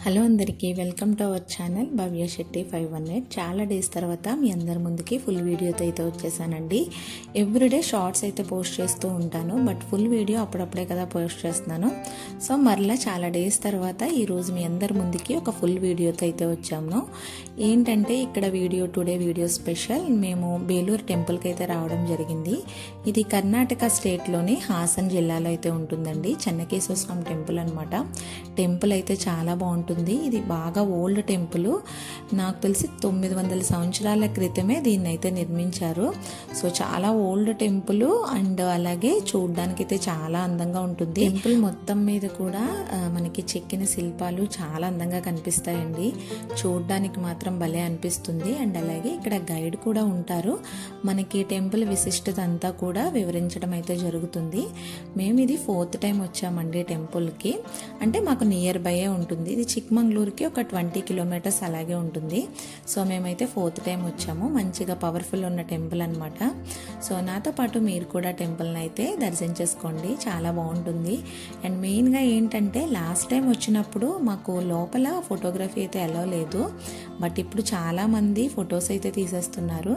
Hello అందరికీ welcome to our channel భవ్య శెట్టి 518. చాలా days తర్వాత మీ అందరి ముందుకి ఫుల్ వీడియోతో అయితే వచ్చేసానండి. ఎవ్రీడే షార్ట్స్ అయితే పోస్ట్ చేస్తూ ఉంటాను, బట్ ఫుల్ వీడియో అప్పుడప్పుడే కదా పోస్ట్ చేస్తున్నాను. సో మరలా చాలా డేస్ తర్వాత ఈరోజు మీ అందరి ముందుకి ఒక ఫుల్ వీడియోతో అయితే వచ్చాము. ఏంటంటే ఇక్కడ టుడే వీడియో స్పెషల్. మేము బేలూరు టెంపుల్కి అయితే రావడం జరిగింది. ఇది కర్ణాటక స్టేట్లోని హాసన్ జిల్లాలో అయితే ఉంటుందండి. చెన్నకేశ్వర స్వామి టెంపుల్ అనమాట. టెంపుల్ అయితే చాలా బాగుంటుంది. ఇది బాగా ఓల్డ్ టెంపుల్. నాకు తెలిసి 900 సంవత్సరాల క్రితమే దీన్ని అయితే నిర్మించారు. సో చాలా ఓల్డ్ టెంపుల్ అండ్ అలాగే చూడడానికి అయితే చాలా అందంగా ఉంటుంది. టెంపుల్ మొత్తం మీద కూడా మనకి చెక్కిన శిల్పాలు చాలా అందంగా కనిపిస్తాయండి. చూడడానికి మాత్రం భలే అనిపిస్తుంది. అండ్ అలాగే ఇక్కడ గైడ్ కూడా ఉంటారు. మనకి టెంపుల్ విశిష్టత అంతా కూడా వివరించడం అయితే జరుగుతుంది. మేము ఇది 4th టైం వచ్చామండి టెంపుల్కి. అంటే మాకు నియర్ బై ఉంటుంది. ఇది చిక్మంగళూరుకి ఒక 20 కిలోమీటర్స్ అలాగే ఉంటుంది. సో మేమైతే 4th టైం వచ్చాము. మంచిగా పవర్ఫుల్ ఉన్న టెంపుల్ అనమాట. సో నాతో పాటు మీరు కూడా టెంపుల్ని అయితే దర్శించేసుకోండి, చాలా బాగుంటుంది. అండ్ మెయిన్గా ఏంటంటే లాస్ట్ టైం వచ్చినప్పుడు మాకు లోపల ఫోటోగ్రఫీ అయితే అలో లేదు, బట్ ఇప్పుడు చాలామంది ఫొటోస్ అయితే తీసేస్తున్నారు.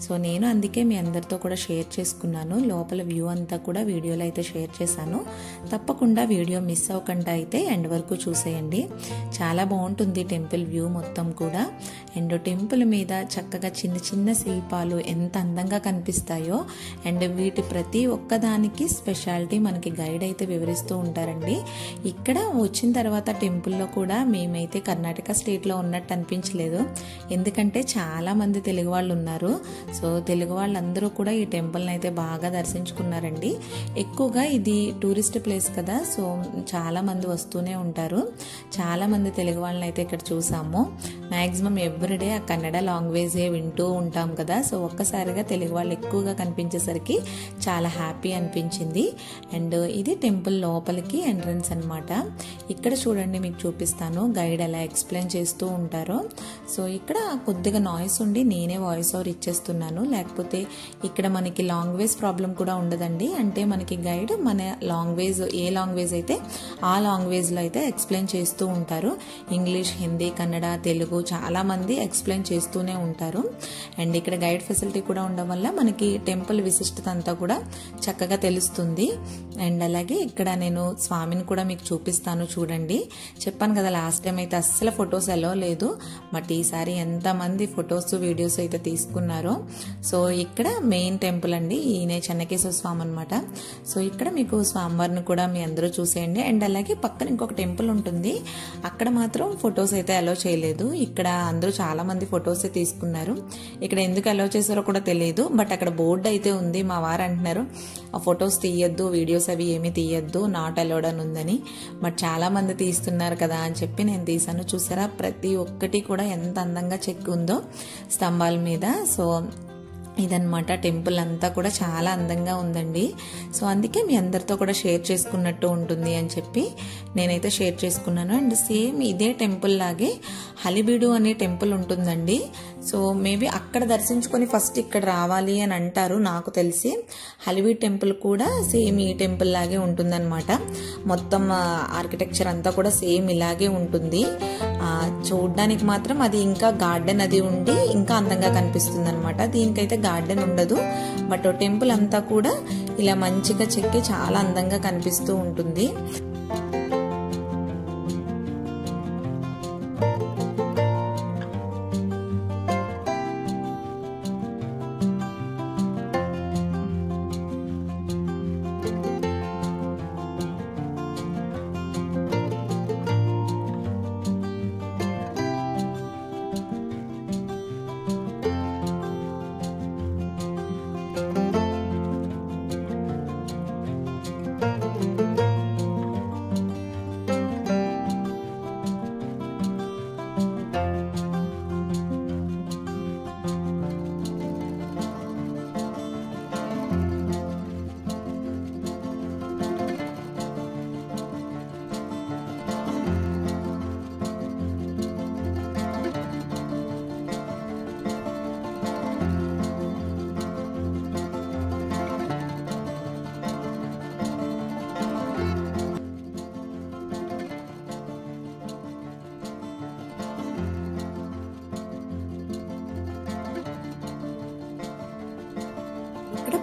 సో నేను అందుకే మీ అందరితో కూడా షేర్ చేసుకున్నాను. లోపల వ్యూ అంతా కూడా వీడియోలో అయితే షేర్ చేశాను. తప్పకుండా వీడియో మిస్ అవ్వకుండా అయితే ఎండ్ వరకు చూసేయండి. చాలా బాగుంటుంది టెంపుల్ వ్యూ మొత్తం కూడా. అండ్ టెంపుల్ మీద చక్కగా చిన్న చిన్న శిల్పాలు ఎంత అందంగా కనిపిస్తాయో. అండ్ వీటి ప్రతి ఒక్కదానికి స్పెషాలిటీ మనకి గైడ్ అయితే వివరిస్తూ ఉంటారండి. ఇక్కడ వచ్చిన తర్వాత టెంపుల్లో కూడా మేమైతే కర్ణాటక స్టేట్లో ఉన్నట్టు అనిపించలేదు, ఎందుకంటే చాలా మంది తెలుగు వాళ్ళు ఉన్నారు. సో తెలుగు వాళ్ళందరూ కూడా ఈ టెంపుల్ని అయితే బాగా దర్శించుకున్నారండి. ఎక్కువగా ఇది టూరిస్ట్ ప్లేస్ కదా, సో చాలా మంది వస్తూనే ఉంటారు. చాలా మంది తెలుగు వాళ్ళని అయితే ఇక్కడ చూసాము. మ్యాక్సిమం ఎవ్రీడే ఆ కన్నడ లాంగ్వేజే వింటూ ఉంటాం కదా, సో ఒక్కసారిగా తెలుగు వాళ్ళు ఎక్కువగా కనిపించేసరికి చాలా హ్యాపీ అనిపించింది. అండ్ ఇది టెంపుల్ లోపలికి ఎంట్రన్స్ అనమాట. ఇక్కడ చూడండి, మీకు చూపిస్తాను గైడ్ ఎలా ఎక్స్ప్లెయిన్ చేస్తూ ఉంటారో. సో ఇక్కడ కొద్దిగా నాయిస్ ఉండి నేనే వాయిస్ ఓవర్ ఇచ్చేస్తున్నాను, లేకపోతే ఇక్కడ మనకి లాంగ్వేజ్ ప్రాబ్లం కూడా ఉండదండి. అంటే మనకి గైడ్ మన లాంగ్వేజ్, ఏ లాంగ్వేజ్ అయితే ఆ లాంగ్వేజ్లో అయితే ఎక్స్ప్లెయిన్ చేస్తూ ఉంటారు. ఇంగ్లీష్, హిందీ, కన్నడ, తెలుగు చాలా మంది ఎక్స్ప్లెయిన్ చేస్తూనే ఉంటారు. అండ్ ఇక్కడ గైడ్ ఫెసిలిటీ కూడా ఉండడం వల్ల మనకి టెంపుల్ విశిష్టత అంతా కూడా చక్కగా తెలుస్తుంది. అండ్ అలాగే ఇక్కడ నేను స్వామిని కూడా మీకు చూపిస్తాను. చూడండి, చెప్పాను కదా లాస్ట్ టైం అయితే అస్సలు ఫొటోస్ ఎలా లేదు, బట్ ఈసారి ఎంతమంది ఫొటోస్ వీడియోస్ అయితే తీసుకున్నారో. సో ఇక్కడ మెయిన్ టెంపుల్ అండి, ఈయన చెన్నకేశ్వర స్వామి అనమాట. సో ఇక్కడ మీకు స్వామివారిని కూడా మీ అందరూ చూసేయండి. అండ్ అలాగే పక్కన ఇంకొక టెంపుల్ ఉంటుంది, అక్కడ మాత్రం ఫొటోస్ అయితే అలో చేయలేదు. ఇక్కడ అందరూ చాలా మంది ఫొటోస్ తీసుకున్నారు. ఇక్కడ ఎందుకు అలో చేశారో కూడా తెలియదు, బట్ అక్కడ బోర్డు అయితే ఉంది. మా వారు అంటున్నారు ఆ ఫొటోస్ తీయద్దు, వీడియోస్ అవి ఏమీ తీయద్దు, నాట్ అలౌడ్ అని ఉందని. బట్ చాలా మంది తీస్తున్నారు కదా అని చెప్పి నేను తీసాను. చూసారా, ప్రతి ఒక్కటి కూడా ఎంత అందంగా చెక్కు ఉందో స్తంభాల మీద. సో ఇదన్నమాట టెంపుల్ అంతా కూడా చాలా అందంగా ఉందండి. సో అందుకే మీ అందరితో కూడా షేర్ చేసుకున్నట్టు ఉంటుంది అని చెప్పి నేనైతే షేర్ చేసుకున్నాను. అండ్ సేమ్ ఇదే టెంపుల్ లాగే హలిబీడు అనే టెంపుల్ ఉంటుందండి. సో మేబీ అక్కడ దర్శించుకొని ఫస్ట్ ఇక్కడ రావాలి అని అంటారు నాకు తెలిసి. హలిబీడు టెంపుల్ కూడా సేమ్ ఈ టెంపుల్ లాగే ఉంటుందన్నమాట. మొత్తం ఆర్కిటెక్చర్ అంతా కూడా సేమ్ ఇలాగే ఉంటుంది. చూడడానికి మాత్రం అది ఇంకా గార్డెన్ అది ఉండి ఇంకా అందంగా కనిపిస్తుంది అనమాట. దీనికైతే గార్డెన్ ఉండదు, బట్ టెంపుల్ అంతా కూడా ఇలా మంచిగా చెక్కి చాలా అందంగా కనిపిస్తూ ఉంటుంది.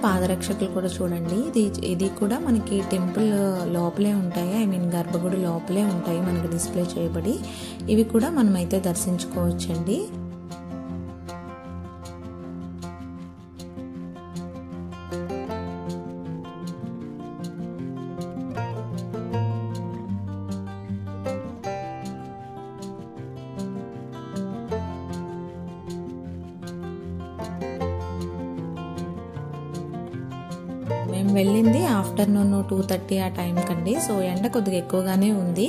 పాదరక్షకులు కూడా చూడండి, ఇది కూడా మనకి టెంపుల్ లోపలే ఉంటాయి, ఐ మీన్ గర్భగుడి లోపలే ఉంటాయి మనకి డిస్ప్లే చేయబడి. ఇవి కూడా మనమైతే దర్శించుకోవచ్చండి. మేము వెళ్ళింది ఆఫ్టర్నూన్ 2:30 ఆ టైం కండి. సో ఎండ కొద్దిగా ఎక్కువగానే ఉంది,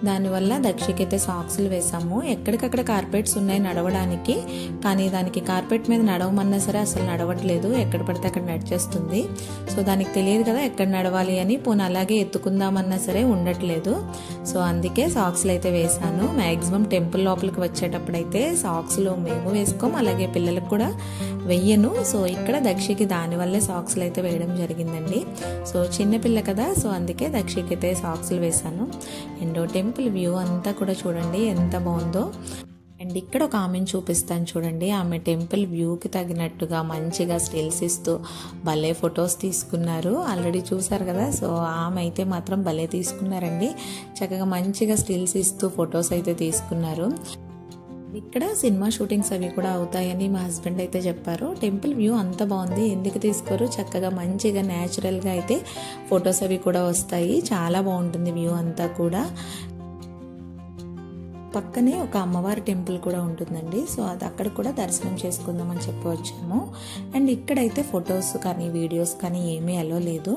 దానివల్ల దక్షికి అయితే సాక్స్లు వేసాము. ఎక్కడికక్కడ కార్పెట్స్ ఉన్నాయి నడవడానికి, కానీ దానికి కార్పెట్ మీద నడవమన్నా సరే అసలు నడవట్లేదు, ఎక్కడ పడితే అక్కడ నడిచేస్తుంది. సో దానికి తెలియదు కదా ఎక్కడ నడవాలి అని, పోనీ అలాగే ఎత్తుకుందామన్నా సరే ఉండట్లేదు. సో అందుకే సాక్స్లు అయితే వేసాను. మ్యాక్సిమం టెంపుల్ లోపలికి వచ్చేటప్పుడైతే సాక్స్లు మేము వేసుకోం, అలాగే పిల్లలకు కూడా వెయ్యను. సో ఇక్కడ దక్షికి దానివల్లే సాక్స్లు అయితే వేయడం జరిగిందండి. సో చిన్నపిల్ల కదా, సో అందుకే దక్షికి అయితే సాక్స్లు వేసాను. అండ్ టెంపుల్ వ్యూ అంతా కూడా చూడండి ఎంత బాగుందో. అండ్ ఇక్కడ ఒక ఆమెను చూపిస్తాను చూడండి, ఆమె టెంపుల్ వ్యూకి తగినట్టుగా మంచిగా స్టిల్స్ ఇస్తూ భలే ఫొటోస్ తీసుకున్నారు. ఆల్రెడీ చూసారు కదా, సో ఆమె అయితే మాత్రం భలే తీసుకున్నారండి, చక్కగా మంచిగా స్టిల్స్ ఇస్తూ ఫొటోస్ అయితే తీసుకున్నారు. ఇక్కడ సినిమా షూటింగ్స్ అవి కూడా అవుతాయని మా హస్బెండ్ అయితే చెప్పారు. టెంపుల్ వ్యూ అంత బాగుంది, ఎందుకు తీసుకోరు, చక్కగా మంచిగా న్యాచురల్గా అయితే ఫొటోస్ అవి కూడా వస్తాయి, చాలా బాగుంటుంది వ్యూ అంతా కూడా. పక్కనే ఒక అమ్మవారి టెంపుల్ కూడా ఉంటుందండి. సో అది అక్కడ కూడా దర్శనం చేసుకుందామని చెప్పి వచ్చాము. అండ్ ఇక్కడైతే ఫొటోస్ కానీ వీడియోస్ కానీ ఏమీ అలో లేదు.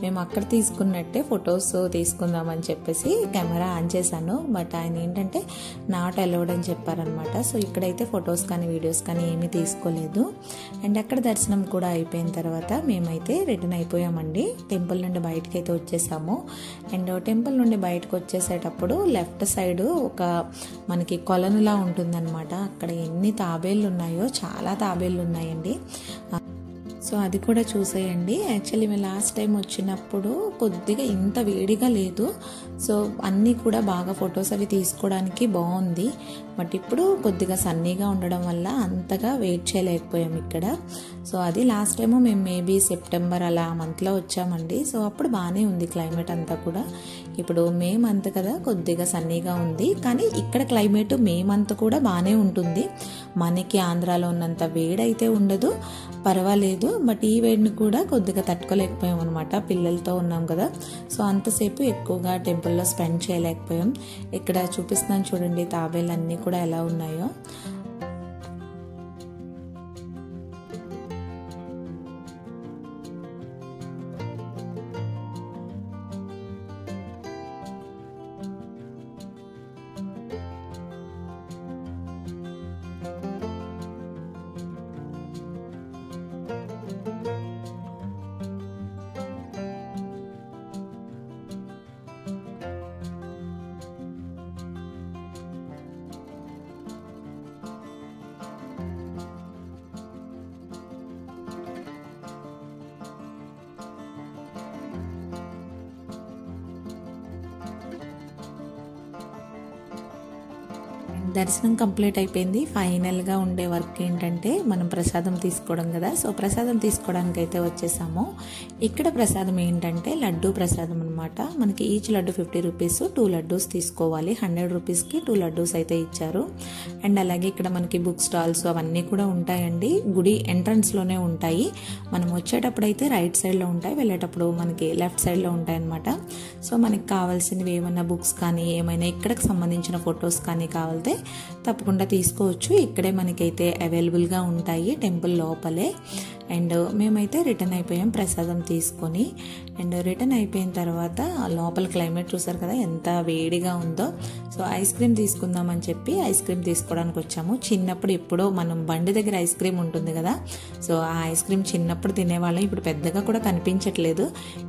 మేము అక్కడ తీసుకున్నట్టే ఫొటోస్ తీసుకుందామని చెప్పేసి కెమెరా ఆన్ చేశాను, బట్ ఆయన ఏంటంటే నాట్ అలౌడ్ అని చెప్పారనమాట. సో ఇక్కడైతే ఫొటోస్ కానీ వీడియోస్ కానీ ఏమీ తీసుకోలేదు. అండ్ అక్కడ దర్శనం కూడా అయిపోయిన తర్వాత మేమైతే రిటర్న్ అయిపోయామండి. టెంపుల్ నుండి బయటకు అయితే వచ్చేసాము. అండ్ టెంపుల్ నుండి బయటకు వచ్చేసేటప్పుడు లెఫ్ట్ సైడ్ ఒక మనకి కొలనులా ఉంటుందన్నమాట. అక్కడ ఎన్ని తాబేళ్ళు ఉన్నాయో, చాలా తాబేళ్ళు ఉన్నాయండి. సో అది కూడా చూసేయండి. యాక్చువల్లీ మేము లాస్ట్ టైం వచ్చినప్పుడు కొద్దిగా ఇంత వేడిగా లేదు, సో అన్నీ కూడా బాగా ఫొటోస్ అవి తీసుకోవడానికి బాగుంది. బట్ ఇప్పుడు కొద్దిగా సన్నీగా ఉండడం వల్ల అంతగా వెయిట్ చేయలేకపోయాం ఇక్కడ. సో అది లాస్ట్ టైము మేము మేబీ సెప్టెంబర్ అలా మంత్లో వచ్చామండి. సో అప్పుడు బాగానే ఉంది క్లైమేట్ అంతా కూడా. ఇప్పుడు మే మంత్ కదా, కొద్దిగా సన్నీగా ఉంది, కానీ ఇక్కడ క్లైమేట్ మే మంత్ కూడా బాగానే ఉంటుంది. మనకి ఆంధ్రాలో ఉన్నంత వేడైతే ఉండదు, పర్వాలేదు. బట్ ఈ వేడిని కూడా కొద్దిగా తట్టుకోలేకపోయాం అనమాట, పిల్లలతో ఉన్నాం కదా. సో అంతసేపు ఎక్కువగా టెంపుల్లో స్పెండ్ చేయలేకపోయాం. ఇక్కడ చూపిస్తున్నాను చూడండి తాబేళ్ళు అన్నీ కూడా ఎలా ఉన్నాయో. దర్శనం కంప్లీట్ అయిపోయింది. ఫైనల్గా ఉండే వర్క్ ఏంటంటే మనం ప్రసాదం తీసుకోవడం కదా. సో ప్రసాదం తీసుకోవడానికి అయితే వచ్చేసాము. ఇక్కడ ప్రసాదం ఏంటంటే లడ్డూ ప్రసాదం అనమాట. మనకి ఈచ్ లడ్డు 50 రూపీస్, 2 లడ్డూస్ తీసుకోవాలి. 100 రూపీస్కి 2 లడ్డూస్ అయితే ఇచ్చారు. అండ్ అలాగే ఇక్కడ మనకి బుక్ స్టాల్స్ అవన్నీ కూడా ఉంటాయండి. గుడి ఎంట్రన్స్లోనే ఉంటాయి. మనం వచ్చేటప్పుడు అయితే రైట్ సైడ్లో ఉంటాయి, వెళ్ళేటప్పుడు మనకి లెఫ్ట్ సైడ్లో ఉంటాయి అనమాట. సో మనకి కావాల్సినవి ఏమైనా బుక్స్ కానీ ఏమైనా ఇక్కడికి సంబంధించిన ఫొటోస్ కానీ కావాలితే తప్పకుండా తీసుకోవచ్చు. ఇక్కడే మనకైతే అవైలబుల్గా ఉంటాయి టెంపుల్ లోపలే. అండ్ మేమైతే రిటర్న్ అయిపోయాం ప్రసాదం తీసుకొని. అండ్ రిటర్న్ అయిపోయిన తర్వాత లోపల క్లైమేట్ చూసారు కదా ఎంత వేడిగా ఉందో. సో ఐస్ క్రీమ్ తీసుకుందామని చెప్పి ఐస్ క్రీమ్ తీసుకోవడానికి వచ్చాము. చిన్నప్పుడు ఎప్పుడో మనం బండి దగ్గర ఐస్ క్రీమ్ ఉంటుంది కదా, సో ఆ ఐస్ క్రీమ్ చిన్నప్పుడు తినేవాళ్ళం, ఇప్పుడు పెద్దగా కూడా కనిపించట్లేదు.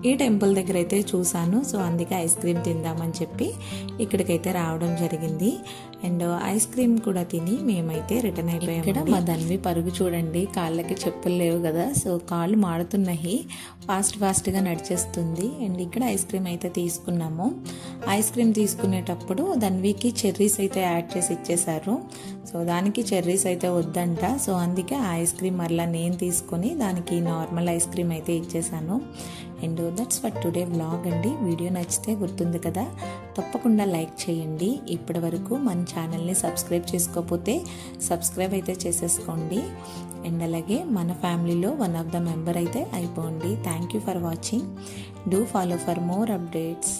ఈ టెంపుల్ దగ్గర అయితే చూసాను, సో అందుకే ఐస్ క్రీమ్ తిందామని చెప్పి ఇక్కడికైతే రావడం జరిగింది. అండ్ ఐస్ క్రీమ్ కూడా తిని మేమైతే రిటర్న్ అయిపోయాము. ఇక్కడ మా ధన్వి పరుగు చూడండి, కాళ్ళకి చెప్పులు లేవు కదా, సో కాళ్ళు మాడుతున్నాయి, ఫాస్ట్గా నడిచేస్తుంది. అండ్ ఇక్కడ ఐస్ క్రీమ్ అయితే తీసుకున్నాము. ఐస్ క్రీమ్ తీసుకునేటప్పుడు ధన్వికి చెర్రీస్ అయితే యాడ్ చేసి ఇచ్చేసారు. సో దానికి చెర్రీస్ అయితే వద్దంట, సో అందుకే ఆ ఐస్ క్రీమ్ మరలా నేను తీసుకొని దానికి నార్మల్ ఐస్ క్రీమ్ అయితే ఇచ్చేసాను. And that's for today vlog అండి. వీడియో నచ్చితే గుర్తుంది కదా, తప్పకుండా లైక్ చేయండి. ఇప్పటి వరకు మన ఛానల్ని సబ్స్క్రైబ్ చేసుకోకపోతే సబ్స్క్రైబ్ అయితే చేసేసుకోండి. అండ్ అలాగే మన ఫ్యామిలీలో వన్ ఆఫ్ ద మెంబర్ అయితే అయిపోండి. Thank you for watching. Do follow for more updates.